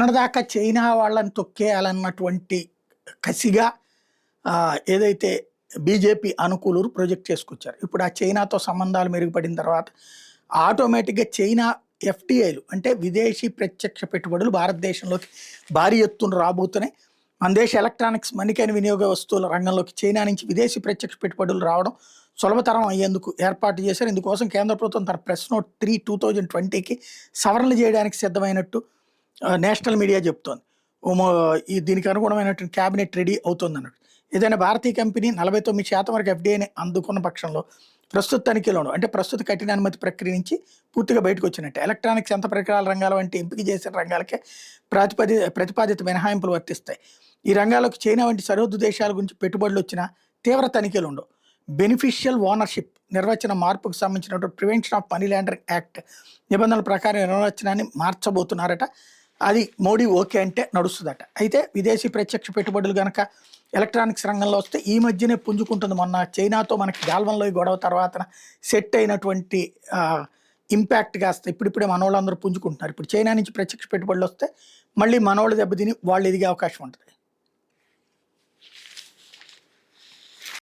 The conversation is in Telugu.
మొన్నటిదాకా చైనా వాళ్ళని తొక్కేయాలన్నటువంటి కసిగా ఏదైతే బీజేపీ అనుకూలురు ప్రొజెక్ట్ చేసుకొచ్చారు. ఇప్పుడు ఆ చైనాతో సంబంధాలు మెరుగుపడిన తర్వాత ఆటోమేటిక్‌గా చైనా ఎఫ్‌టీఐలు అంటే విదేశీ ప్రత్యక్ష పెట్టుబడులు భారతదేశంలోకి భారీ ఎత్తున రాబోతున్నాయి. మన దేశ ఎలక్ట్రానిక్స్, మన్నికైన వినియోగ వస్తువుల రంగంలోకి చైనా నుంచి విదేశీ ప్రత్యక్ష పెట్టుబడులు రావడం సులభతరం అయ్యేందుకు ఏర్పాటు చేశారు. ఇందుకోసం కేంద్ర ప్రభుత్వం తన ప్రెస్ నోట్ 3 2020కి సవరణలు చేయడానికి సిద్ధమైనట్టు నేషనల్ మీడియా చెప్తోంది. దీనికి అనుగుణమైనటువంటి క్యాబినెట్ రెడీ అవుతుందన్నట్టు. ఏదైనా భారతీయ కంపెనీ 49% వరకు ఎఫ్డీఐని అందుకున్న పక్షంలో ప్రస్తుత తనిఖీలోను అంటే ప్రస్తుత కఠిన అనుమతి ప్రక్రియ నుంచి పూర్తిగా బయటకు వచ్చినట్టే. ఎలక్ట్రానిక్స్, యంత్ర పరికరాల రంగాల వంటి ఎంపిక చేసిన రంగాలకే ప్రతిపాదిత మినహాయింపులు వర్తిస్తాయి. ఈ రంగాల్లోకి చైనా వంటి సరిహద్దు దేశాల గురించి పెట్టుబడులు వచ్చినా తీవ్ర తనిఖీలు ఉండవు. బెనిఫిషియల్ ఓనర్షిప్ నిర్వచన మార్పుకు సంబంధించినటువంటి prevention of money laundering act నిబంధనల ప్రకారం నిర్వచనాన్ని మార్చబోతున్నారట. అది మోడీ ఓకే అంటే నడుస్తుందట. అయితే విదేశీ ప్రత్యక్ష పెట్టుబడులు కనుక ఎలక్ట్రానిక్స్ రంగంలో వస్తే ఈ మధ్యనే పుంజుకుంటుంది. మొన్న చైనాతో మనకి గాల్వన్లో ఈ గొడవ తర్వాత సెట్ అయినటువంటి ఇంపాక్ట్ కాస్త ఇప్పుడిప్పుడే మనోళ్ళందరూ పుంజుకుంటున్నారు. ఇప్పుడు చైనా నుంచి ప్రత్యక్ష పెట్టుబడులు వస్తే మళ్ళీ మనోళ్ళు దెబ్బతిని వాళ్ళు ఎదిగే అవకాశం ఉంటుంది.